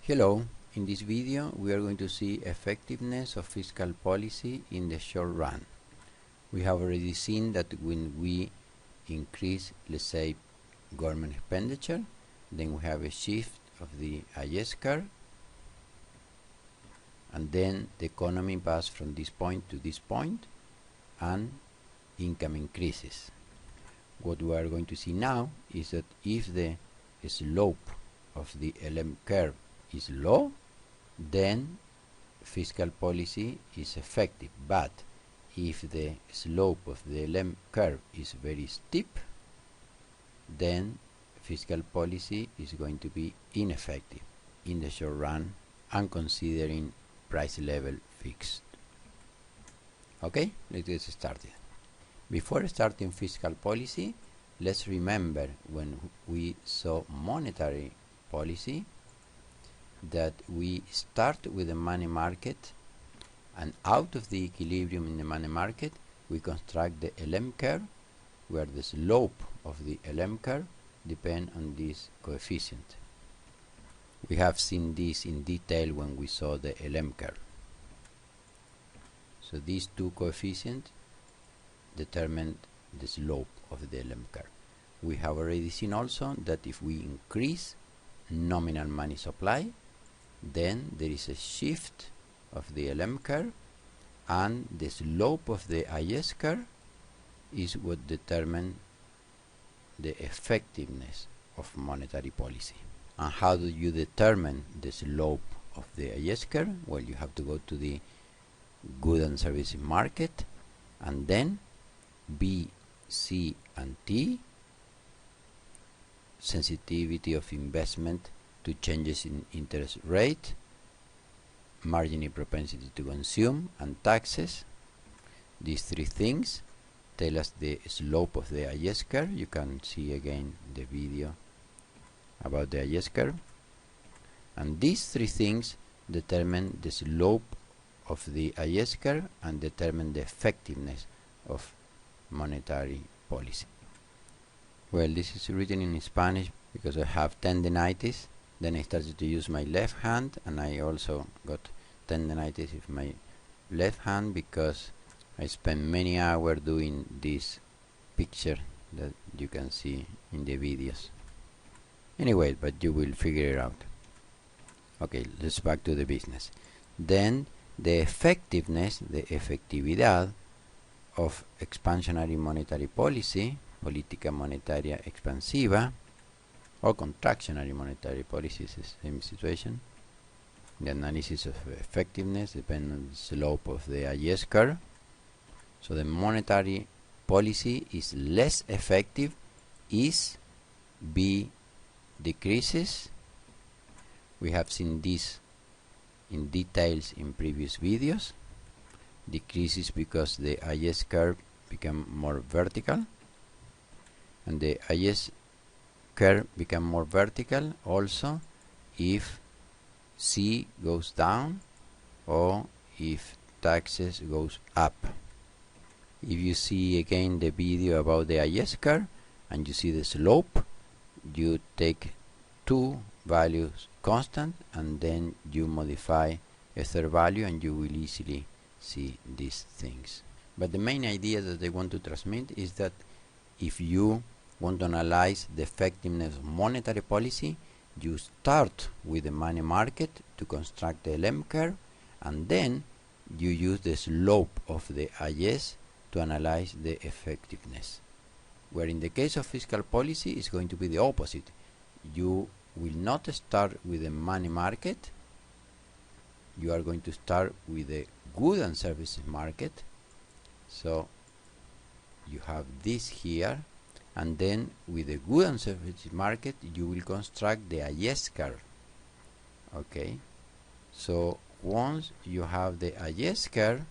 Hello, in this video we are going to see effectiveness of fiscal policy in the short run. We have already seen that when we increase, let's say, government expenditure, then we have a shift of the IS curve, and then the economy passes from this point to this point and income increases. What we are going to see now is that if the slope of the LM curve is low, then fiscal policy is effective. But if the slope of the LM curve is very steep, then fiscal policy is going to be ineffective in the short run and considering price level fixed. Okay, let's get started. Before starting fiscal policy, let's remember when we saw monetary policy that we start with the money market, and out of the equilibrium in the money market we construct the LM curve, where the slope of the LM curve depends on this coefficient. We have seen this in detail when we saw the LM curve. So these two coefficients determine the slope of the LM curve. We have already seen also that if we increase nominal money supply, then there is a shift of the LM curve, and the slope of the IS curve is what determines the effectiveness of monetary policy. And how do you determine the slope of the IS curve? Well, you have to go to the goods and services market, and then B, C, and T, sensitivity of investment to changes in interest rate, marginal propensity to consume, and taxes. These three things tell us the slope of the IS curve. You can see again the video about the IS curve. And these three things determine the slope of the IS curve and determine the effectiveness of monetary policy. Well, this is written in Spanish because I have tendinitis. Then I started to use my left hand, and I also got tendinitis with my left hand because I spent many hours doing this picture that you can see in the videos. Anyway, but you will figure it out. Okay, let's back to the business. Then the effectiveness, the efectividad of expansionary monetary policy, política monetaria expansiva, or contractionary monetary policy is the same situation. The analysis of effectiveness depends on the slope of the IS curve. So the monetary policy is less effective if B decreases. We have seen this in details in previous videos. Decreases because the IS curve become more vertical, and the IS curve become more vertical also if C goes down or if taxes goes up. If you see again the video about the IS curve and you see the slope, you take two values constant and then you modify a third value and you will easily see these things. But the main idea that they want to transmit is that if you want to analyze the effectiveness of monetary policy, you start with the money market to construct the LM curve, and then you use the slope of the IS to analyze the effectiveness. Where in the case of fiscal policy, it's going to be the opposite. You will not start with the money market. You are going to start with the goods and services market. So you have this here, and then with the goods and services market you will construct the IS curve. Okay, so once you have the IS curve,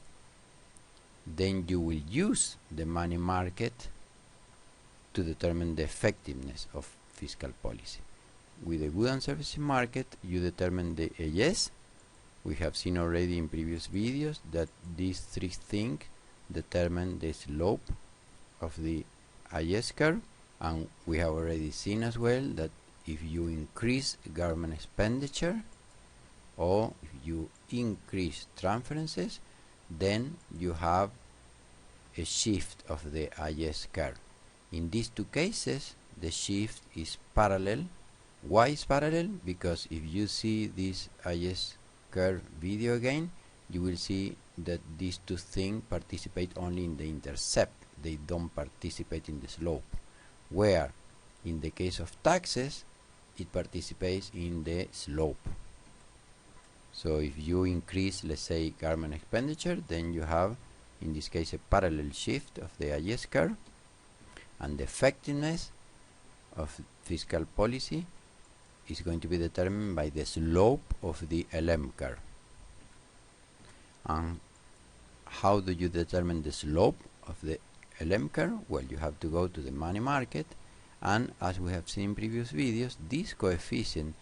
then you will use the money market to determine the effectiveness of fiscal policy. With the goods and services market you determine the IS. We have seen already in previous videos that these three things determine the slope of the IS curve, and we have already seen as well that if you increase government expenditure, or if you increase transferences, then you have a shift of the IS curve. In these two cases, the shift is parallel. Why is parallel? Because if you see this IS curve video again, you will see that these two things participate only in the intercept. They don't participate in the slope. Where in the case of taxes, it participates in the slope. So if you increase, let's say, government expenditure, then you have, in this case, a parallel shift of the IS curve, and the effectiveness of fiscal policy is going to be determined by the slope of the LM curve. And how do you determine the slope of the LM curve? Well, you have to go to the money market, and as we have seen in previous videos, these coefficients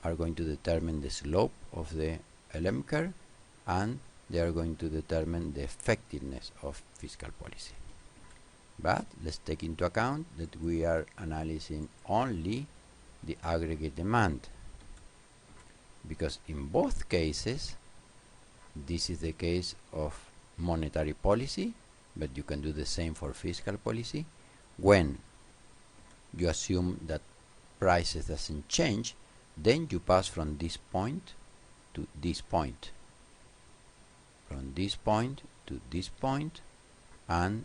are going to determine the slope of the LM curve, and they are going to determine the effectiveness of fiscal policy. But let's take into account that we are analyzing only the aggregate demand, because in both cases, this is the case of monetary policy, but you can do the same for fiscal policy. When you assume that prices doesn't change, then you pass from this point to this point, from this point to this point, and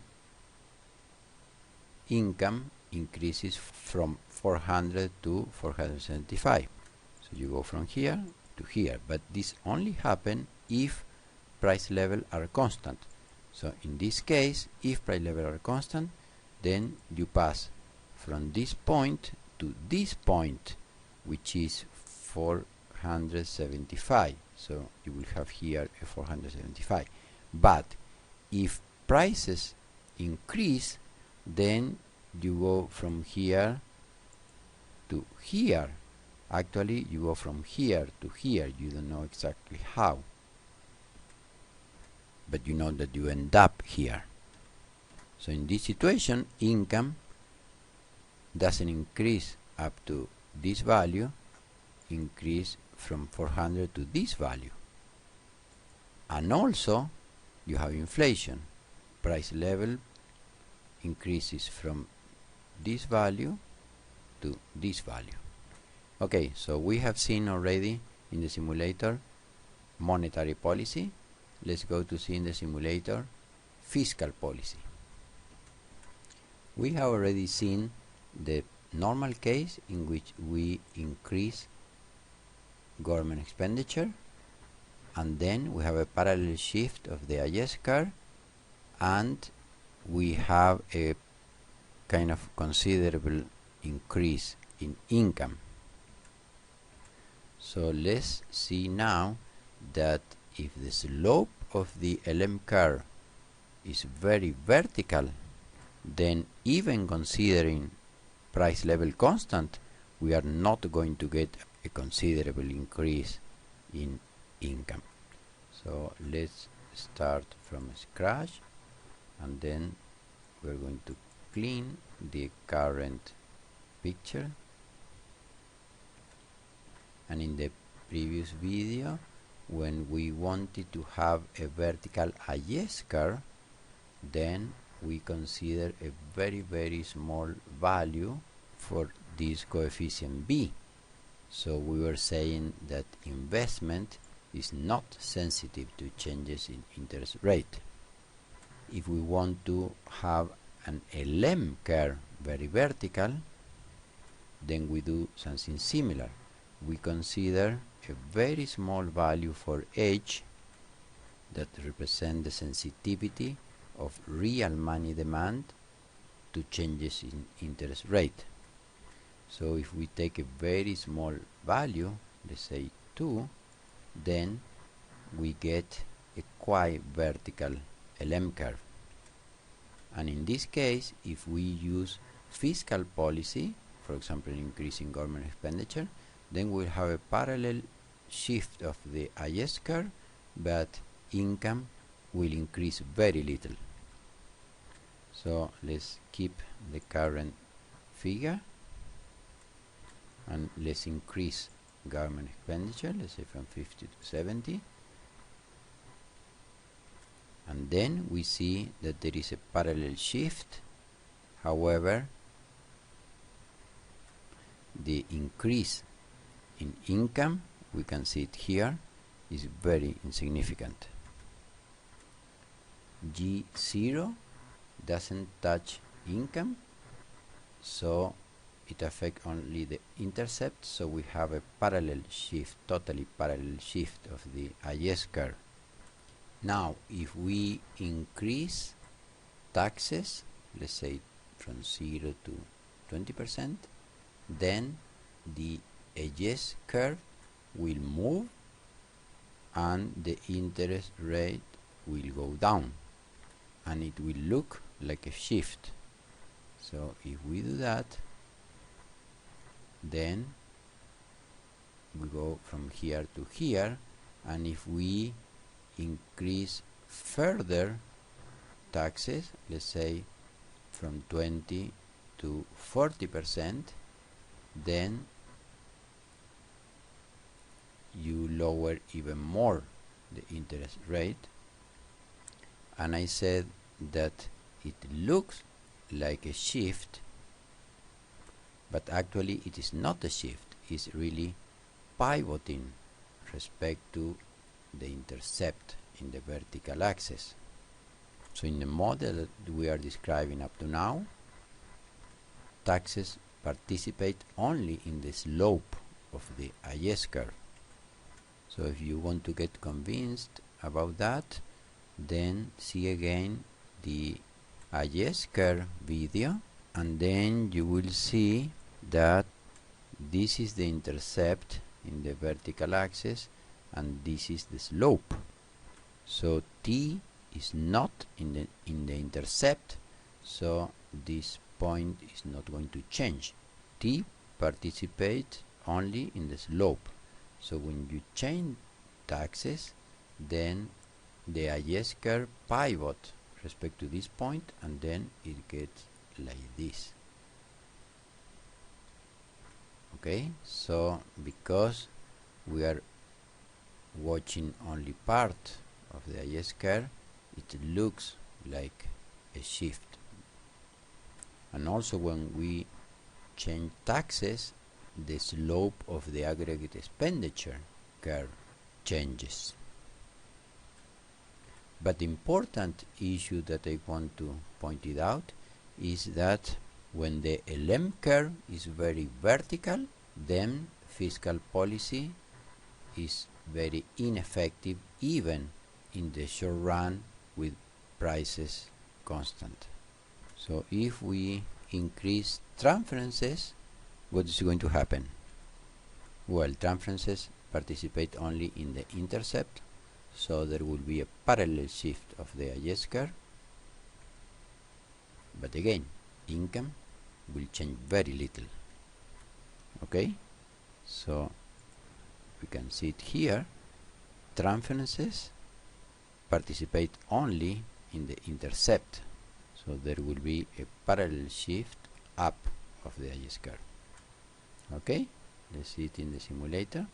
income increases from 400 to 475. So you go from here to here, but this only happens if price level are constant. So in this case, if price level are constant, then you pass from this point to this point, which is 475. So you will have here a 475. But if prices increase, then you go from here to here. Actually, you go from here to here. You don't know exactly how, but you know that you end up here. So in this situation, income doesn't increase up to this value, increase from 400 to this value. And also you have inflation. Price level increases from this value to this value. Okay, so we have seen already in the simulator monetary policy. Let's go to see in the simulator fiscal policy. We have already seen the normal case in which we increase government expenditure, and then we have a parallel shift of the IS curve, and we have a kind of considerable increase in income. So let's see now that if the slope of the LM curve is very vertical, then even considering price level constant, we are not going to get a considerable increase in income. So let's start from scratch, and then we're going to clean the current picture. And in the previous video, when we wanted to have a vertical IS curve, then we consider a very small value for this coefficient B. So we were saying that investment is not sensitive to changes in interest rate. If we want to have an LM curve very vertical, then we do something similar. We consider a very small value for H that represents the sensitivity of real money demand to changes in interest rate. So if we take a very small value, let's say 2, then we get a quite vertical LM curve. And in this case, if we use fiscal policy, for example increasing government expenditure, then we'll have a parallel shift of the IS curve, but income will increase very little. So let's keep the current figure, and let's increase government expenditure, let's say from 50 to 70. And then we see that there is a parallel shift. However, the increase in income, we can see it here, is very insignificant. G0 doesn't touch income, so it affects only the intercept, so we have a parallel shift, totally parallel shift of the IS curve. Now if we increase taxes, let's say from 0 to 20%, then the IS curve will move and the interest rate will go down, and it will look like a shift. So if we do that, then we go from here to here, and if we increase further taxes, let's say from 20 to 40%, then you lower even more the interest rate. And I said that it looks like a shift, but actually it is not a shift, it's really pivoting respect to the intercept in the vertical axis. So in the model that we are describing up to now, taxes participate only in the slope of the IS curve. So if you want to get convinced about that, then see again the IS curve video, and then you will see that this is the intercept in the vertical axis and this is the slope. So T is not in the intercept, so this point is not going to change. T participates only in the slope. So when you change taxes, then the IS curve pivot respect to this point, and then it gets like this. Okay, so because we are watching only part of the IS curve, it looks like a shift. And also when we change taxes, the slope of the aggregate expenditure curve changes. But the important issue that I want to point it out is that when the LM curve is very vertical, then fiscal policy is very ineffective even in the short run with prices constant. So if we increase transferences, what is going to happen? Well, transferences participate only in the intercept, so there will be a parallel shift of the IS curve, but again, income will change very little. Okay, so we can see it here. Transferences participate only in the intercept, so there will be a parallel shift up of the IS curve. Okay, let's see it in the simulator,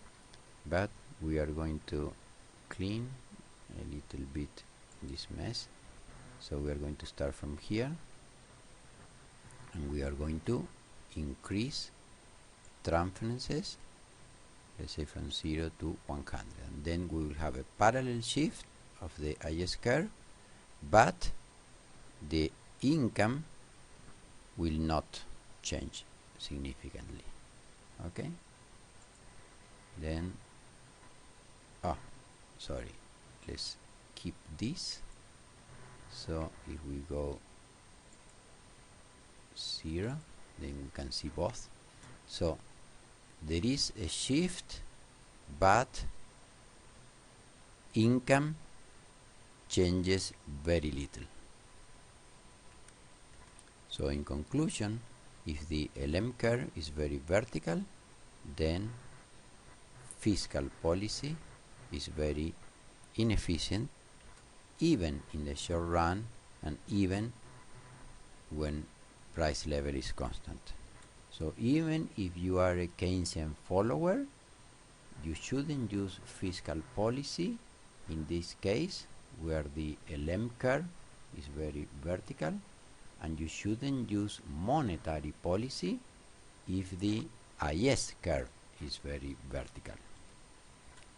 but we are going to clean a little bit this mess. So we are going to start from here, and we are going to increase transferences, let's say from 0 to 100, and then we will have a parallel shift of the IS curve, but the income will not change significantly. Okay, then sorry, let's keep this. So if we go 0, then we can see both. So there is a shift, but income changes very little. So in conclusion, if the LM curve is very vertical, then fiscal policy is very inefficient, even in the short run and even when price level is constant. So even if you are a Keynesian follower, you shouldn't use fiscal policy in this case where the LM curve is very vertical, and you shouldn't use monetary policy if the IS curve is very vertical,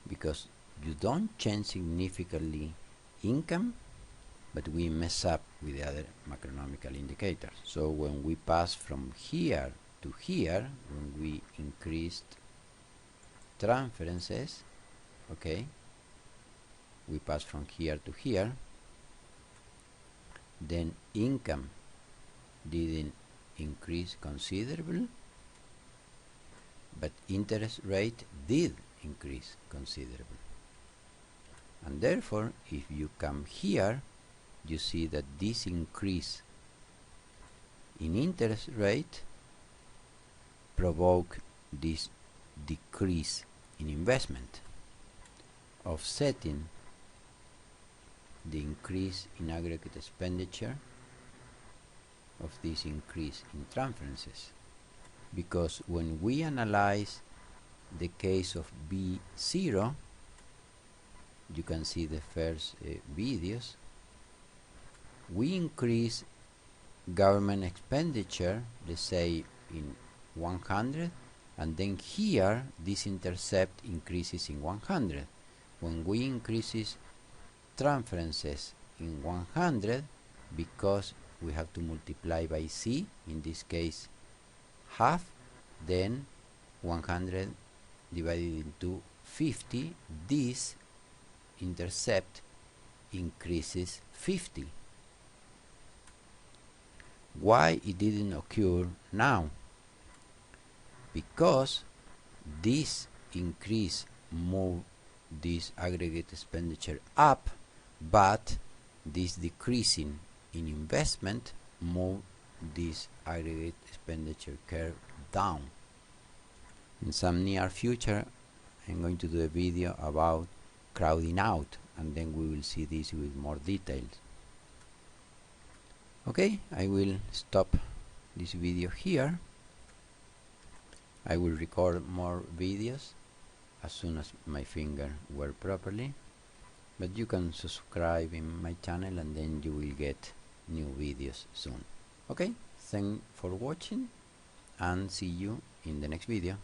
because you don't change significantly income, but we mess up with the other macroeconomical indicators. So when we pass from here to here, when we increased transferences, okay, we pass from here to here, then income didn't increase considerable, but interest rate did increase considerable. And therefore, if you come here, you see that this increase in interest rate provoke this decrease in investment, offsetting the increase in aggregate expenditure of this increase in transferences. Because when we analyze the case of B0, you can see the first videos, we increase government expenditure, let's say in 100, and then here this intercept increases in 100. When we increases transferences in 100, because we have to multiply by C, in this case half, then 100 divided into 50, this intercept increases 50. Why it didn't occur now? Because this increase moved this aggregate expenditure up, but this decreasing in investment moved this aggregate expenditure curve down. In some near future, I'm going to do a video about crowding out, and then we will see this with more details. Okay, I will stop this video here. I will record more videos as soon as my finger works properly, but you can subscribe in my channel and then you will get new videos soon. Okay, thanks for watching and see you in the next video.